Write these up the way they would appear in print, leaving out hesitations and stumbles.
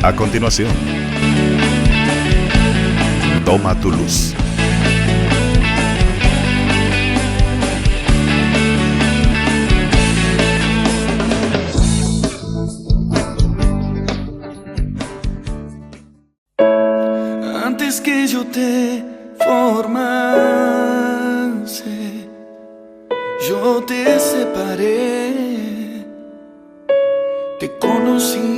A continuación, Toma tu luz. Antes que yo te formase, yo te separé, te conocí.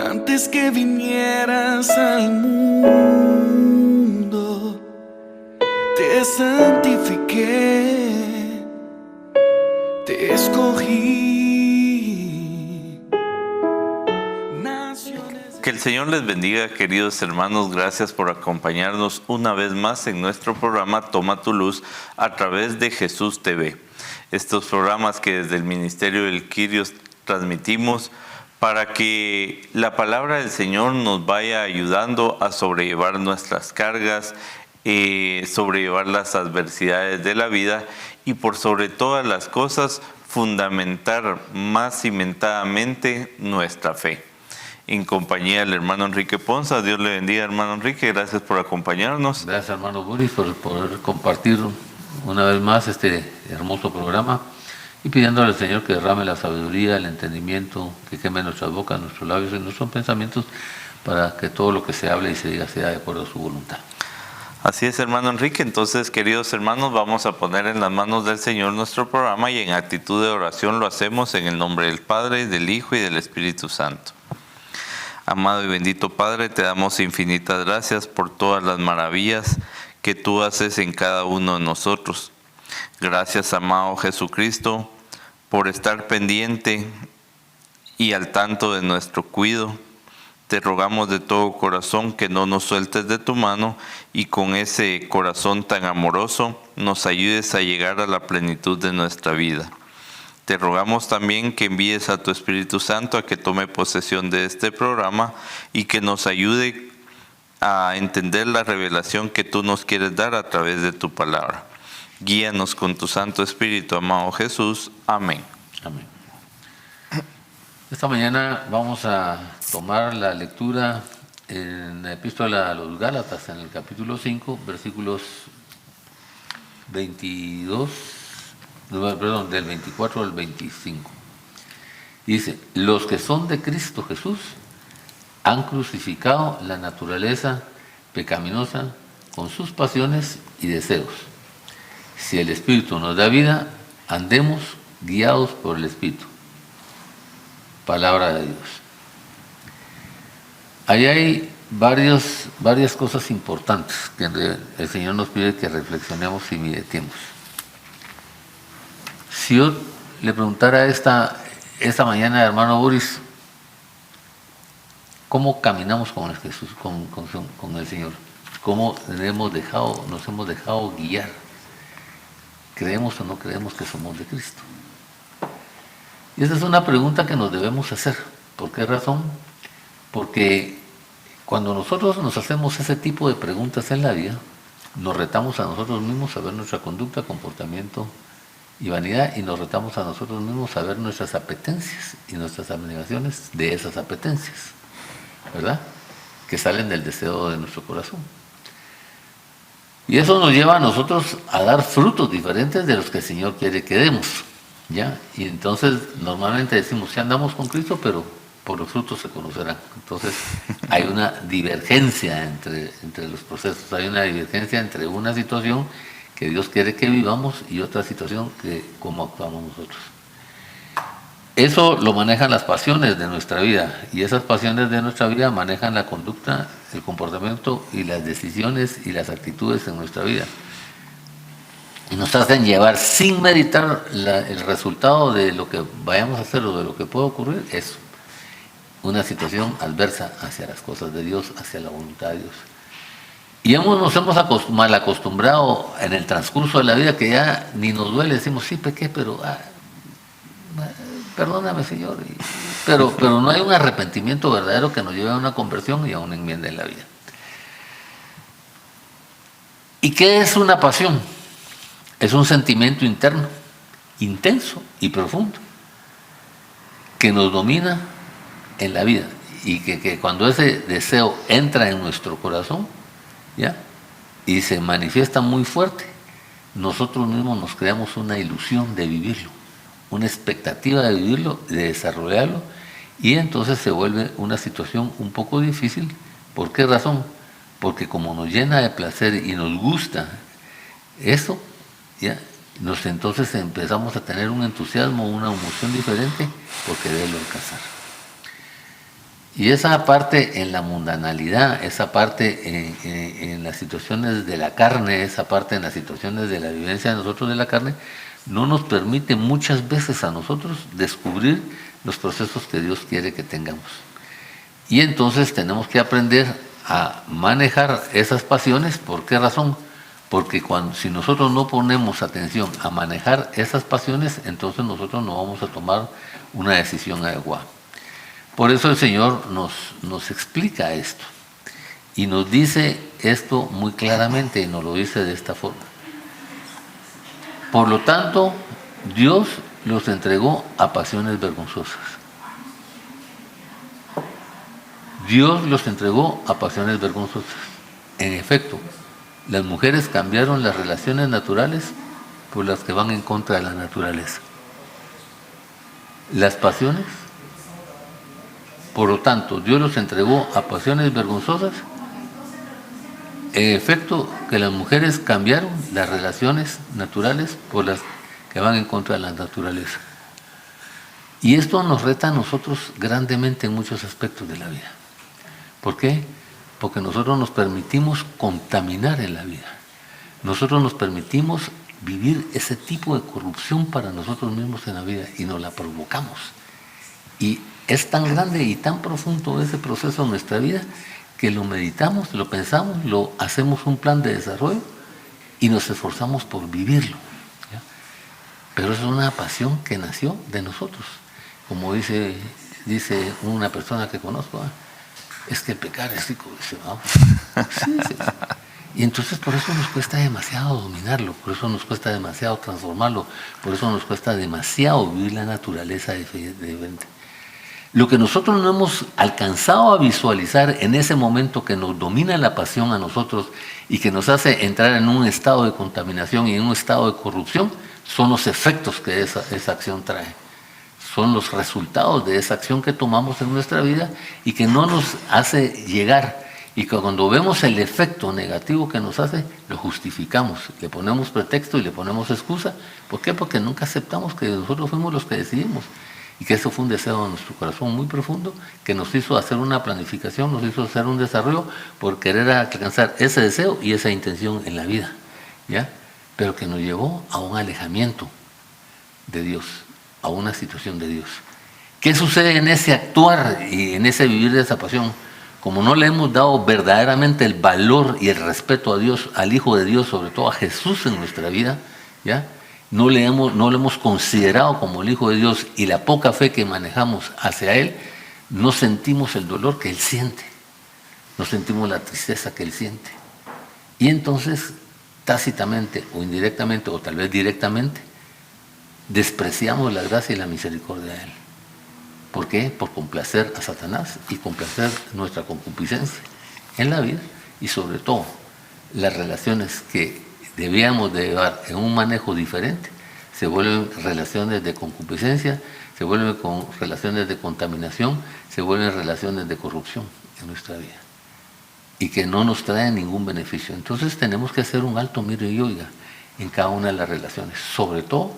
Antes que vinieras al mundo, te santifiqué, te escogí. Que el Señor les bendiga, queridos hermanos. Gracias por acompañarnos una vez más en nuestro programa Toma tu Luz a través de Jesús TV. Estos programas que desde el Ministerio del Kyrios transmitimos para que la palabra del Señor nos vaya ayudando a sobrellevar nuestras cargas, sobrellevar las adversidades de la vida y por sobre todas las cosas fundamentar más cimentadamente nuestra fe. En compañía del hermano Enrique Ponza. Dios le bendiga, hermano Enrique. Gracias por acompañarnos. Gracias, hermano Boris, por poder compartir una vez más este hermoso programa y pidiéndole al Señor que derrame la sabiduría, el entendimiento, que queme nuestras bocas, nuestros labios y nuestros pensamientos para que todo lo que se hable y se diga sea de acuerdo a su voluntad. Así es, hermano Enrique. Entonces, queridos hermanos, vamos a poner en las manos del Señor nuestro programa y en actitud de oración lo hacemos en el nombre del Padre, del Hijo y del Espíritu Santo. Amado y bendito Padre, te damos infinitas gracias por todas las maravillas que tú haces en cada uno de nosotros. Gracias, amado Jesucristo, por estar pendiente y al tanto de nuestro cuidado. Te rogamos de todo corazón que no nos sueltes de tu mano y con ese corazón tan amoroso nos ayudes a llegar a la plenitud de nuestra vida. Te rogamos también que envíes a tu Espíritu Santo a que tome posesión de este programa y que nos ayude a entender la revelación que tú nos quieres dar a través de tu palabra. Guíanos con tu Santo Espíritu, amado Jesús. Amén. Amén. Esta mañana vamos a tomar la lectura en la Epístola a los Gálatas, en el capítulo 5, versículos del 24 al 25. Dice: los que son de Cristo Jesús han crucificado la naturaleza pecaminosa con sus pasiones y deseos. Si el Espíritu nos da vida, andemos guiados por el Espíritu. Palabra de Dios. Ahí hay varias cosas importantes que el Señor nos pide que reflexionemos y meditemos. Si yo le preguntara esta mañana, hermano Boris, ¿cómo caminamos con el Jesús, con el Señor? ¿Cómo nos hemos dejado guiar? ¿Creemos o no creemos que somos de Cristo? Y esa es una pregunta que nos debemos hacer. ¿Por qué razón? Porque cuando nosotros nos hacemos ese tipo de preguntas en la vida, nos retamos a nosotros mismos a ver nuestra conducta, comportamiento y vanidad, y nos retamos a nosotros mismos a ver nuestras apetencias y nuestras abnegaciones de esas apetencias, ¿verdad? Que salen del deseo de nuestro corazón. Y eso nos lleva a nosotros a dar frutos diferentes de los que el Señor quiere que demos, ¿ya? Y entonces normalmente decimos, sí andamos con Cristo, pero por los frutos se conocerán. Entonces hay una divergencia entre los procesos, hay una divergencia entre una situación que Dios quiere que vivamos y otra situación que cómo actuamos nosotros. Eso lo manejan las pasiones de nuestra vida, y esas pasiones de nuestra vida manejan la conducta, el comportamiento y las decisiones y las actitudes en nuestra vida. Y nos hacen llevar sin meditar el resultado de lo que vayamos a hacer o de lo que pueda ocurrir, es una situación adversa hacia las cosas de Dios, hacia la voluntad de Dios. Y nos hemos mal acostumbrado en el transcurso de la vida que ya ni nos duele, decimos, sí, pequé, pero perdóname, Señor. Pero no hay un arrepentimiento verdadero que nos lleve a una conversión y a una enmienda en la vida. ¿Y qué es una pasión? Es un sentimiento interno, intenso y profundo, que nos domina en la vida, y que cuando ese deseo entra en nuestro corazón, ¿ya?, y se manifiesta muy fuerte, nosotros mismos nos creamos una ilusión de vivirlo, una expectativa de vivirlo, de desarrollarlo, y entonces se vuelve una situación un poco difícil. ¿Por qué razón? Porque como nos llena de placer y nos gusta eso, ¿ya?, entonces empezamos a tener un entusiasmo, una emoción diferente por quererlo alcanzar. Y esa parte en la mundanalidad, esa parte en las situaciones de la carne, esa parte en las situaciones de la vivencia de nosotros de la carne, no nos permite muchas veces a nosotros descubrir los procesos que Dios quiere que tengamos. Y entonces tenemos que aprender a manejar esas pasiones. ¿Por qué razón? Porque si nosotros no ponemos atención a manejar esas pasiones, entonces nosotros no vamos a tomar una decisión adecuada. Por eso el Señor nos explica esto y nos dice esto muy claramente, y nos lo dice de esta forma. Por lo tanto, Dios los entregó a pasiones vergonzosas. Dios los entregó a pasiones vergonzosas. En efecto, las mujeres cambiaron las relaciones naturales por las que van en contra de la naturaleza. Las pasiones, por lo tanto, Dios los entregó a pasiones vergonzosas. En efecto, que las mujeres cambiaron las relaciones naturales por las que van en contra de la naturaleza. Y esto nos reta a nosotros grandemente en muchos aspectos de la vida. ¿Por qué? Porque nosotros nos permitimos contaminar en la vida. Nosotros nos permitimos vivir ese tipo de corrupción para nosotros mismos en la vida y nos la provocamos. Y es tan grande y tan profundo ese proceso en nuestra vida que lo meditamos, lo pensamos, lo hacemos un plan de desarrollo y nos esforzamos por vivirlo, ¿ya? Pero es una pasión que nació de nosotros. Como dice una persona que conozco, es que el pecar es rico, dice, vamos. Sí. Y entonces por eso nos cuesta demasiado dominarlo, por eso nos cuesta demasiado transformarlo, por eso nos cuesta demasiado vivir la naturaleza diferente. Lo que nosotros no hemos alcanzado a visualizar en ese momento que nos domina la pasión a nosotros y que nos hace entrar en un estado de contaminación y en un estado de corrupción, son los efectos que esa acción trae. Son los resultados de esa acción que tomamos en nuestra vida y que no nos hace llegar. Y que cuando vemos el efecto negativo que nos hace, lo justificamos, le ponemos pretexto y le ponemos excusa. ¿Por qué? Porque nunca aceptamos que nosotros fuimos los que decidimos. Y que eso fue un deseo de nuestro corazón muy profundo, que nos hizo hacer una planificación, nos hizo hacer un desarrollo por querer alcanzar ese deseo y esa intención en la vida, ¿ya? Pero que nos llevó a un alejamiento de Dios, a una situación de Dios. ¿Qué sucede en ese actuar y en ese vivir de esa pasión? Como no le hemos dado verdaderamente el valor y el respeto a Dios, al Hijo de Dios, sobre todo a Jesús en nuestra vida, ¿ya? No lo hemos considerado como el Hijo de Dios, y la poca fe que manejamos hacia Él, no sentimos el dolor que Él siente, no sentimos la tristeza que Él siente. Y entonces, tácitamente o indirectamente, o tal vez directamente, despreciamos la gracia y la misericordia de Él. ¿Por qué? Por complacer a Satanás y complacer nuestra concupiscencia en la vida, y sobre todo las relaciones que debíamos de llevar en un manejo diferente, se vuelven relaciones de concupiscencia, se vuelven con relaciones de contaminación, se vuelven relaciones de corrupción en nuestra vida, y que no nos traen ningún beneficio. Entonces tenemos que hacer un alto miro y oiga en cada una de las relaciones, sobre todo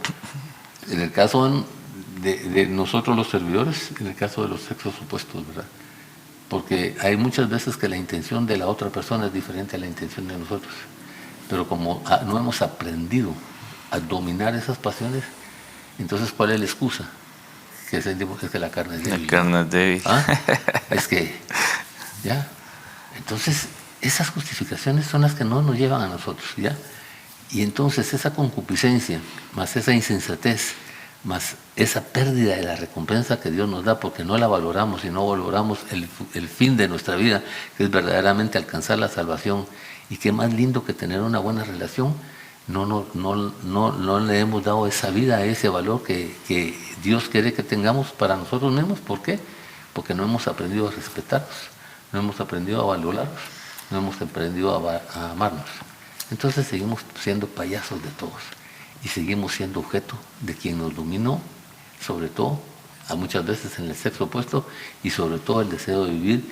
en el caso de nosotros los servidores, en el caso de los sexos opuestos, ¿verdad? Porque hay muchas veces que la intención de la otra persona es diferente a la intención de nosotros. Pero como no hemos aprendido a dominar esas pasiones, entonces ¿cuál es la excusa? Que sentimos que la carne es débil. La carne es débil. Es que, ¿ya? Entonces, esas justificaciones son las que no nos llevan a nosotros, ¿ya? Y entonces esa concupiscencia, más esa insensatez, más esa pérdida de la recompensa que Dios nos da porque no la valoramos y no valoramos el fin de nuestra vida, que es verdaderamente alcanzar la salvación. Y qué más lindo que tener una buena relación, no le hemos dado esa vida, ese valor que Dios quiere que tengamos para nosotros mismos. ¿Por qué? Porque no hemos aprendido a respetarnos, no hemos aprendido a valorarnos, no hemos aprendido a amarnos. Entonces seguimos siendo payasos de todos y seguimos siendo objeto de quien nos dominó, sobre todo, a muchas veces en el sexo opuesto, y sobre todo el deseo de vivir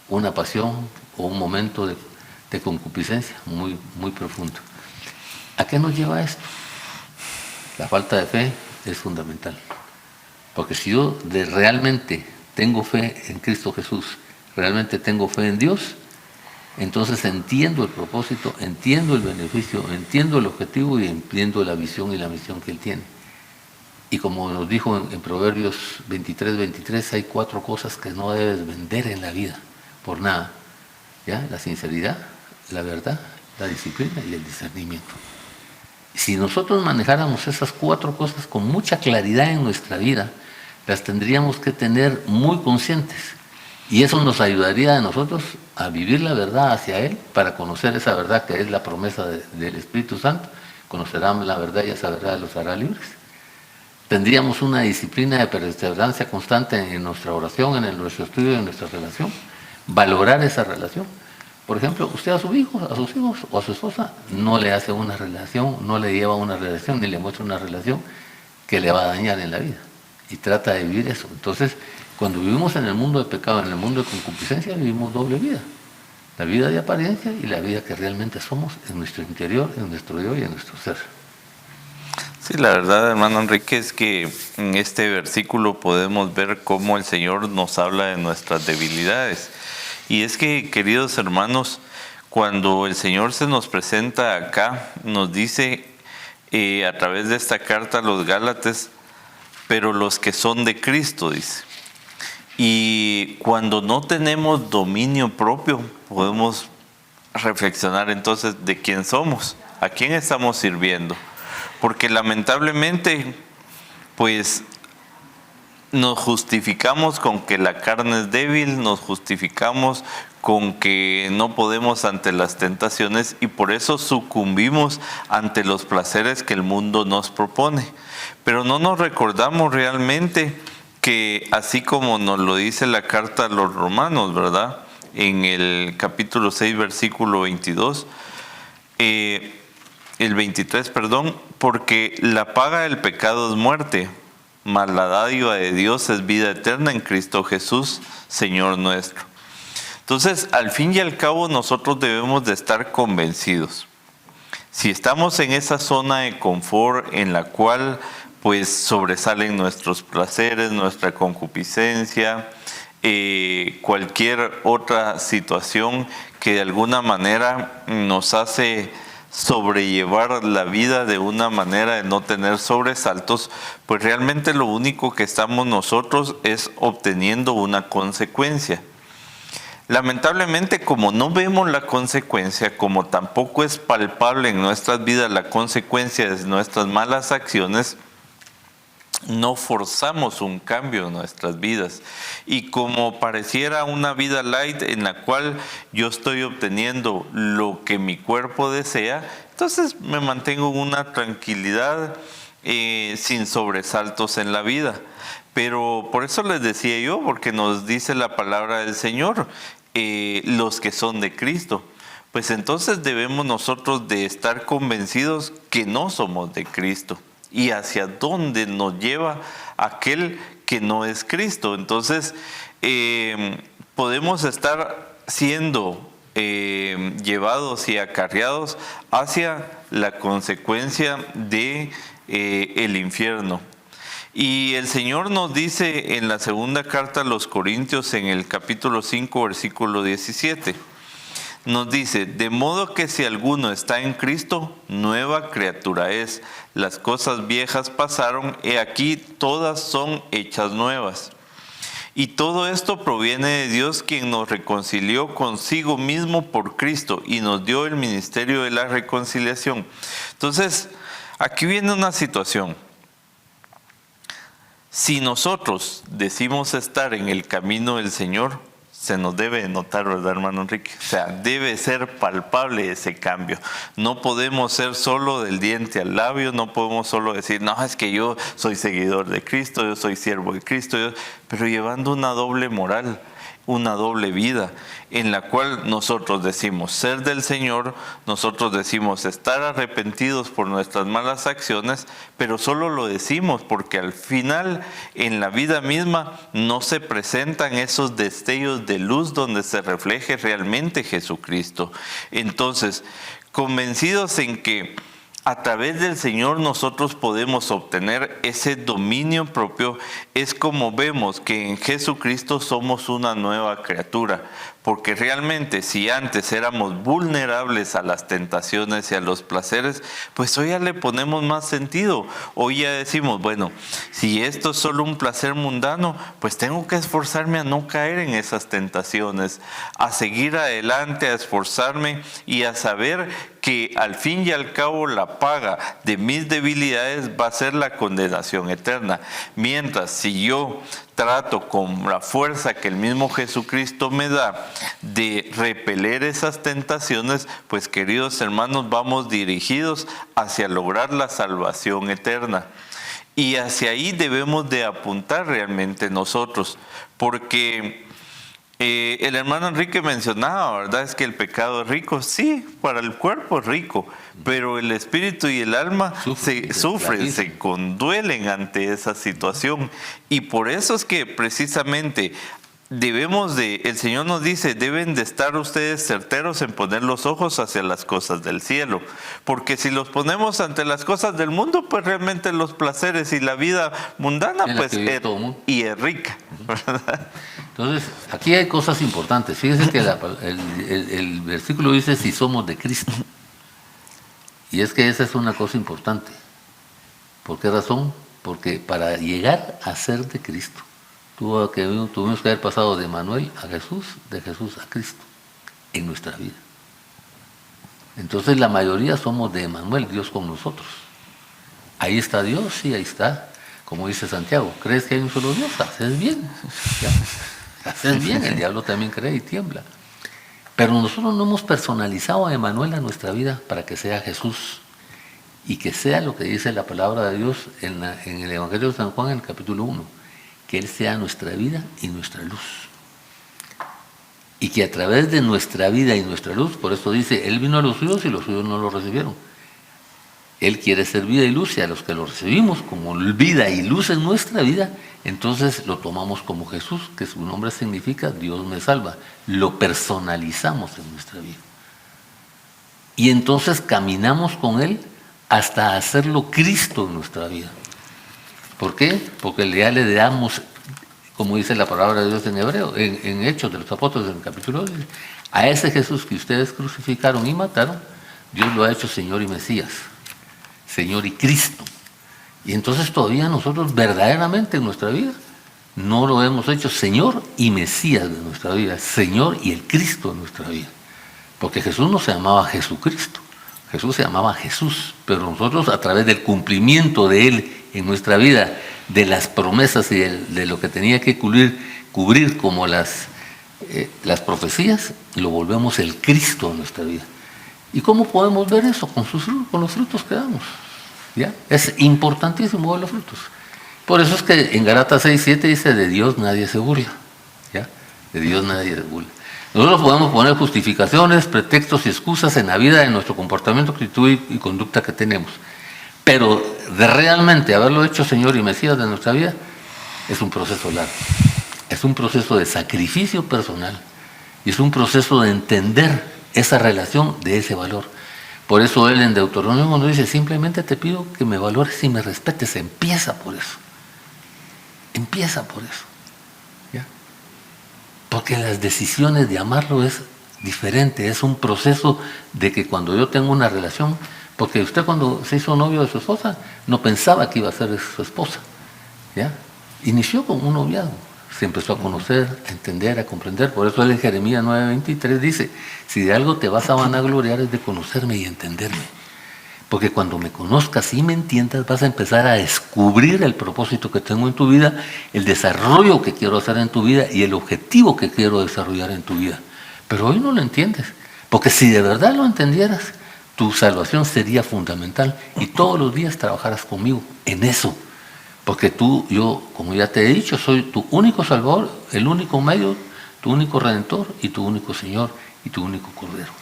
una pasión o un momento de concupiscencia muy, muy profundo. ¿A qué nos lleva esto? La falta de fe es fundamental. Porque si yo realmente tengo fe en Cristo Jesús, realmente tengo fe en Dios, entonces entiendo el propósito, entiendo el beneficio, entiendo el objetivo y entiendo la visión y la misión que Él tiene. Y como nos dijo en Proverbios 23, hay 4 cosas que no debes vender en la vida por nada. ¿Ya? La sinceridad, la verdad, la disciplina y el discernimiento. Si nosotros manejáramos esas 4 cosas con mucha claridad en nuestra vida, las tendríamos que tener muy conscientes. Y eso nos ayudaría a nosotros a vivir la verdad hacia Él, para conocer esa verdad que es la promesa del Espíritu Santo. Conocerán la verdad y esa verdad los hará libres. Tendríamos una disciplina de perseverancia constante en nuestra oración, en nuestro estudio, en nuestra relación. Valorar esa relación. Por ejemplo, usted a sus hijos o a su esposa no le hace una relación, no le lleva una relación, ni le muestra una relación que le va a dañar en la vida. Y trata de vivir eso. Entonces, cuando vivimos en el mundo de pecado, en el mundo de concupiscencia, vivimos doble vida. La vida de apariencia y la vida que realmente somos en nuestro interior, en nuestro yo y en nuestro ser. Sí, la verdad, hermano Enrique, es que en este versículo podemos ver cómo el Señor nos habla de nuestras debilidades. Y es que, queridos hermanos, cuando el Señor se nos presenta acá, nos dice a través de esta carta a los Gálatas, pero los que son de Cristo, dice. Y cuando no tenemos dominio propio, podemos reflexionar entonces de quién somos, a quién estamos sirviendo. Porque lamentablemente, pues, nos justificamos con que la carne es débil, nos justificamos con que no podemos ante las tentaciones y por eso sucumbimos ante los placeres que el mundo nos propone. Pero no nos recordamos realmente que así como nos lo dice la carta a los Romanos, ¿verdad? En el capítulo 6, versículo 22, el 23, perdón, porque la paga del pecado es muerte, mas la dádiva de Dios es vida eterna en Cristo Jesús, Señor nuestro. Entonces, al fin y al cabo, nosotros debemos de estar convencidos. Si estamos en esa zona de confort en la cual pues sobresalen nuestros placeres, nuestra concupiscencia, cualquier otra situación que de alguna manera nos hace sobrellevar la vida de una manera de no tener sobresaltos, pues realmente lo único que estamos nosotros es obteniendo una consecuencia. Lamentablemente, como no vemos la consecuencia, como tampoco es palpable en nuestras vidas la consecuencia de nuestras malas acciones, no forzamos un cambio en nuestras vidas. Y como pareciera una vida light en la cual yo estoy obteniendo lo que mi cuerpo desea, entonces me mantengo en una tranquilidad sin sobresaltos en la vida. Pero por eso les decía yo, porque nos dice la palabra del Señor, los que son de Cristo. Pues entonces debemos nosotros de estar convencidos que no somos de Cristo. Y hacia dónde nos lleva aquel que no es Cristo. Entonces, podemos estar siendo llevados y acarreados hacia la consecuencia de el infierno. Y el Señor nos dice en la segunda carta a los Corintios, en el capítulo 5, versículo 17, nos dice: de modo que si alguno está en Cristo, nueva criatura es. Las cosas viejas pasaron, he aquí todas son hechas nuevas. Y todo esto proviene de Dios, quien nos reconcilió consigo mismo por Cristo y nos dio el ministerio de la reconciliación. Entonces, aquí viene una situación. Si nosotros decimos estar en el camino del Señor, se nos debe notar, ¿verdad, hermano Enrique? O sea, debe ser palpable ese cambio. No podemos ser solo del diente al labio, no podemos solo decir, no, es que yo soy seguidor de Cristo, yo soy siervo de Cristo, pero llevando una doble moral, una doble vida, en la cual nosotros decimos ser del Señor, nosotros decimos estar arrepentidos por nuestras malas acciones, pero solo lo decimos porque al final en la vida misma no se presentan esos destellos de luz donde se refleje realmente Jesucristo. Entonces, convencidos en que a través del Señor nosotros podemos obtener ese dominio propio, es como vemos que en Jesucristo somos una nueva criatura. Porque realmente si antes éramos vulnerables a las tentaciones y a los placeres, pues hoy ya le ponemos más sentido. Hoy ya decimos, bueno, si esto es solo un placer mundano, pues tengo que esforzarme a no caer en esas tentaciones, a seguir adelante, a esforzarme y a saber que al fin y al cabo la paga de mis debilidades va a ser la condenación eterna. Mientras si yo trato con la fuerza que el mismo Jesucristo me da de repeler esas tentaciones, pues queridos hermanos, vamos dirigidos hacia lograr la salvación eterna. Y hacia ahí debemos de apuntar realmente nosotros, porque el hermano Enrique mencionaba, ¿verdad? Es que el pecado es rico. Sí, para el cuerpo es rico, pero el espíritu y el alma sufren, se conduelen ante esa situación. Y por eso es que precisamente el Señor nos dice, deben de estar ustedes certeros en poner los ojos hacia las cosas del cielo. Porque si los ponemos ante las cosas del mundo, pues realmente los placeres y la vida mundana, pues es rica, ¿verdad? Entonces, aquí hay cosas importantes. Fíjense que el versículo dice si somos de Cristo. Y es que esa es una cosa importante. ¿Por qué razón? Porque para llegar a ser de Cristo, tuvimos que haber pasado de Manuel a Jesús, de Jesús a Cristo, en nuestra vida. Entonces la mayoría somos de Emanuel, Dios con nosotros. Ahí está Dios, sí, ahí está. Como dice Santiago, ¿crees que hay un solo Dios? Haces bien. ¿Ya? Haces bien, el diablo también cree y tiembla. Pero nosotros no hemos personalizado a Emanuel a nuestra vida para que sea Jesús y que sea lo que dice la palabra de Dios en el Evangelio de San Juan, en el capítulo 1. Que Él sea nuestra vida y nuestra luz. Y que a través de nuestra vida y nuestra luz, por eso dice, Él vino a los suyos y los suyos no lo recibieron. Él quiere ser vida y luz y a los que lo recibimos como vida y luz en nuestra vida, entonces lo tomamos como Jesús, que su nombre significa Dios me salva. Lo personalizamos en nuestra vida. Y entonces caminamos con Él hasta hacerlo Cristo en nuestra vida. ¿Por qué? Porque ya le damos, como dice la palabra de Dios en Hebreo, en Hechos de los Apóstoles, en el capítulo 10, a ese Jesús que ustedes crucificaron y mataron, Dios lo ha hecho Señor y Mesías, Señor y Cristo. Y entonces todavía nosotros verdaderamente en nuestra vida no lo hemos hecho Señor y Mesías de nuestra vida, Señor y el Cristo de nuestra vida. Porque Jesús no se llamaba Jesucristo, Jesús se llamaba Jesús, pero nosotros a través del cumplimiento de Él en nuestra vida, de las promesas y de lo que tenía que cubrir como las profecías, lo volvemos el Cristo en nuestra vida. ¿Y cómo podemos ver eso? Con los frutos que damos. ¿Ya? Es importantísimo ver los frutos. Por eso es que en Gálatas 6:7 dice, de Dios nadie se burla. ¿Ya? De Dios nadie se burla. Nosotros podemos poner justificaciones, pretextos y excusas en la vida, en nuestro comportamiento, actitud y conducta que tenemos. Pero de realmente haberlo hecho Señor y Mesías de nuestra vida, es un proceso largo. Es un proceso de sacrificio personal. Y es un proceso de entender esa relación de ese valor. Por eso Él en Deuteronomio nos dice, simplemente te pido que me valores y me respetes. Empieza por eso. Empieza por eso. ¿Ya? Porque las decisiones de amarlo es diferente. Es un proceso de que cuando yo tengo una relación... Porque usted cuando se hizo novio de su esposa, no pensaba que iba a ser su esposa. ¿Ya? Inició con un noviazgo. Se empezó a conocer, a entender, a comprender. Por eso él en Jeremías 9:23 dice, si de algo te vas a vanagloriar es de conocerme y entenderme. Porque cuando me conozcas y me entiendas, vas a empezar a descubrir el propósito que tengo en tu vida, el desarrollo que quiero hacer en tu vida y el objetivo que quiero desarrollar en tu vida. Pero hoy no lo entiendes, porque si de verdad lo entendieras, tu salvación sería fundamental y todos los días trabajarás conmigo en eso. Porque yo, como ya te he dicho, soy tu único Salvador, el único medio, tu único Redentor y tu único Señor y tu único Cordero.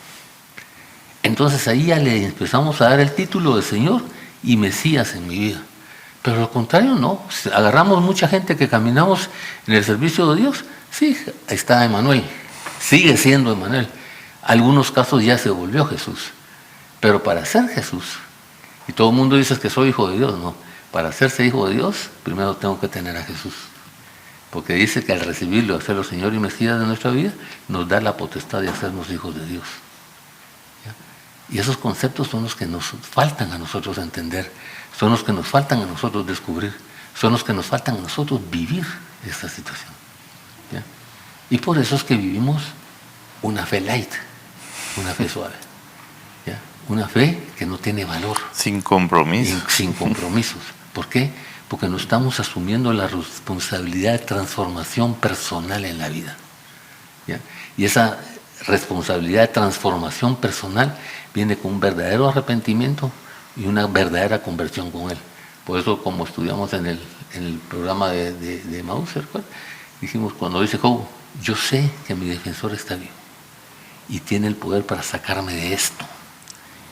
Entonces ahí ya le empezamos a dar el título de Señor y Mesías en mi vida. Pero al contrario no, agarramos mucha gente que caminamos en el servicio de Dios. Sí, ahí está Emanuel, sigue siendo Emanuel. Algunos casos ya se volvió Jesús. Pero para ser Jesús, y todo el mundo dice que soy hijo de Dios, no. Para hacerse hijo de Dios, primero tengo que tener a Jesús. Porque dice que al recibirlo, hacerlo Señor y Mesías de nuestra vida, nos da la potestad de hacernos hijos de Dios. Y esos conceptos son los que nos faltan a nosotros entender, son los que nos faltan a nosotros descubrir, son los que nos faltan a nosotros vivir esta situación. ¿Ya? Y por eso es que vivimos una fe light, una fe suave, ¿ya? Una fe que no tiene valor. Sin compromiso. Sin compromisos. ¿Por qué? Porque no estamos asumiendo la responsabilidad de transformación personal en la vida. ¿Ya? Y esa responsabilidad de transformación personal viene con un verdadero arrepentimiento y una verdadera conversión con Él. Por eso, como estudiamos en el programa de Mauser, dijimos, cuando dice Job, yo sé que mi defensor está vivo y tiene el poder para sacarme de esto,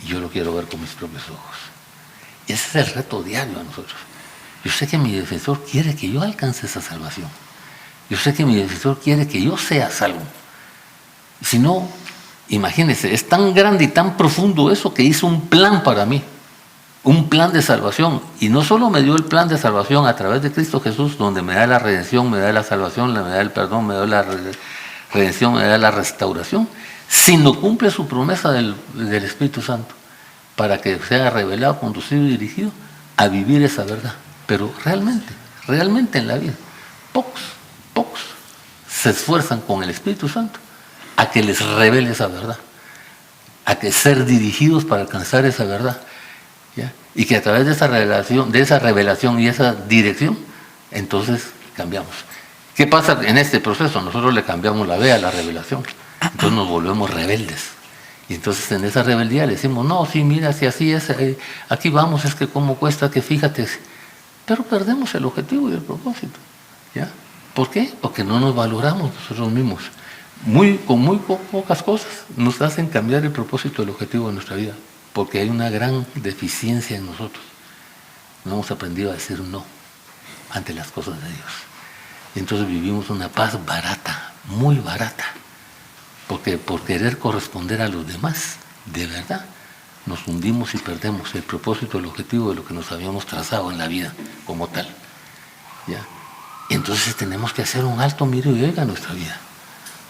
y yo lo quiero ver con mis propios ojos. Y ese es el reto diario a nosotros. Yo sé que mi defensor quiere que yo alcance esa salvación. Yo sé que mi defensor quiere que yo sea salvo. Si no, imagínense, es tan grande y tan profundo eso que hizo un plan para mí, un plan de salvación. Y no solo me dio el plan de salvación a través de Cristo Jesús, donde me da la redención, me da la salvación, me da el perdón, me da la redención, me da la restauración, sino cumple su promesa del Espíritu Santo, para que sea revelado, conducido y dirigido a vivir esa verdad. Pero realmente en la vida, pocos se esfuerzan con el Espíritu Santo a que les revele esa verdad, a que ser dirigidos para alcanzar esa verdad, ¿ya? Y que a través de esa revelación y esa dirección, entonces cambiamos. ¿Qué pasa en este proceso? Nosotros le cambiamos la V a la revelación, entonces nos volvemos rebeldes. Y entonces en esa rebeldía le decimos, no, sí, mira, si así es, aquí vamos, es que cómo cuesta, que fíjate. Pero perdemos el objetivo y el propósito, ¿ya? ¿Por qué? Porque no nos valoramos nosotros mismos. Con muy pocas cosas nos hacen cambiar el propósito, el objetivo de nuestra vida, porque hay una gran deficiencia en nosotros. No hemos aprendido a decir no ante las cosas de Dios. Y entonces vivimos una paz barata, muy barata, porque por querer corresponder a los demás, de verdad, nos hundimos y perdemos el propósito, el objetivo de lo que nos habíamos trazado en la vida como tal, ¿ya? Y entonces tenemos que hacer un alto miro y oiga nuestra vida,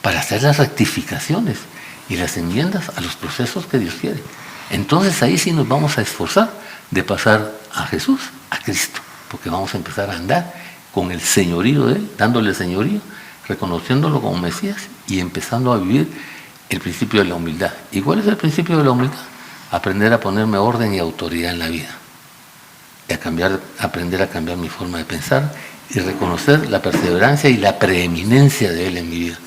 para hacer las rectificaciones y las enmiendas a los procesos que Dios quiere. Entonces ahí sí nos vamos a esforzar de pasar a Jesús, a Cristo, porque vamos a empezar a andar con el señorío de Él, dándole señorío, reconociéndolo como Mesías y empezando a vivir el principio de la humildad. ¿Y cuál es el principio de la humildad? Aprender a ponerme orden y autoridad en la vida, y aprender a cambiar mi forma de pensar y reconocer la perseverancia y la preeminencia de Él en mi vida.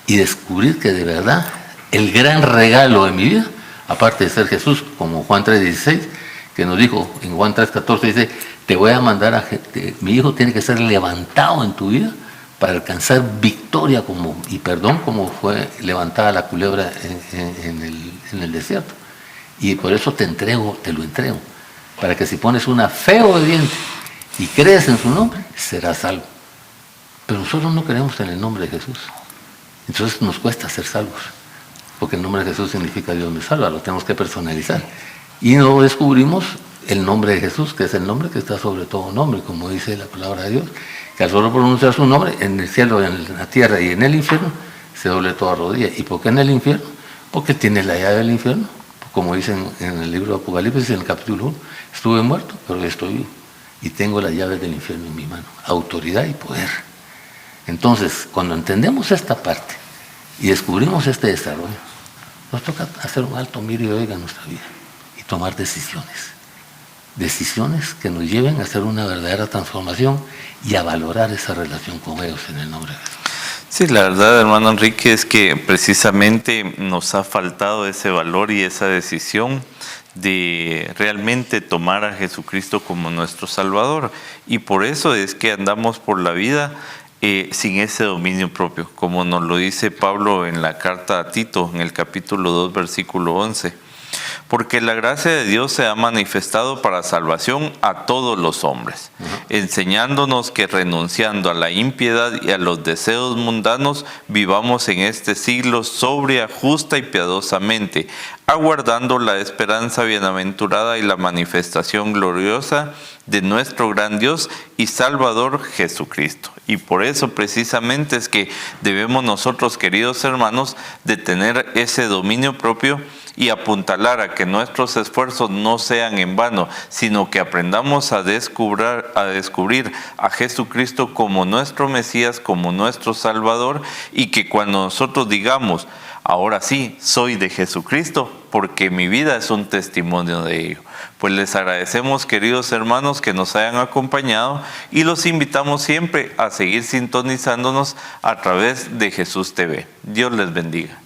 Y descubrir que de verdad el gran regalo de mi vida, aparte de ser Jesús, como Juan 3:16, que nos dijo en Juan 3:14, dice, te voy a mandar mi hijo tiene que ser levantado en tu vida para alcanzar victoria y perdón, como fue levantada la culebra en el desierto. Y por eso te lo entrego, para que si pones una fe obediente y crees en su nombre, serás salvo. Pero nosotros no creemos en el nombre de Jesús. Entonces nos cuesta ser salvos, porque el nombre de Jesús significa Dios me salva, lo tenemos que personalizar. Y no descubrimos el nombre de Jesús, que es el nombre que está sobre todo nombre, como dice la palabra de Dios, que al solo pronunciar su nombre, en el cielo, en la tierra y en el infierno, se doble toda rodilla. ¿Y por qué en el infierno? Porque tiene la llave del infierno, como dicen en el libro de Apocalipsis, en el capítulo 1, estuve muerto, pero estoy vivo, y tengo las llaves del infierno en mi mano, autoridad y poder. Entonces, cuando entendemos esta parte y descubrimos este desarrollo, nos toca hacer un alto miro y oiga nuestra vida y tomar decisiones. Decisiones que nos lleven a hacer una verdadera transformación y a valorar esa relación con ellos en el nombre de Jesús. Sí, la verdad, hermano Enrique, es que precisamente nos ha faltado ese valor y esa decisión de realmente tomar a Jesucristo como nuestro Salvador. Y por eso es que andamos por la vida sin ese dominio propio, como nos lo dice Pablo en la carta a Tito, en el capítulo 2, versículo 11. Porque la gracia de Dios se ha manifestado para salvación a todos los hombres, enseñándonos que renunciando a la impiedad y a los deseos mundanos, vivamos en este siglo sobria, justa y piadosamente, aguardando la esperanza bienaventurada y la manifestación gloriosa de nuestro gran Dios y Salvador Jesucristo. Y por eso precisamente es que debemos nosotros, queridos hermanos, de tener ese dominio propio y apuntalar a que nuestros esfuerzos no sean en vano, sino que aprendamos a descubrir a Jesucristo como nuestro Mesías, como nuestro Salvador, y que cuando nosotros digamos, ahora sí, soy de Jesucristo, porque mi vida es un testimonio de ello. Pues les agradecemos, queridos hermanos, que nos hayan acompañado y los invitamos siempre a seguir sintonizándonos a través de Jesús TV. Dios les bendiga.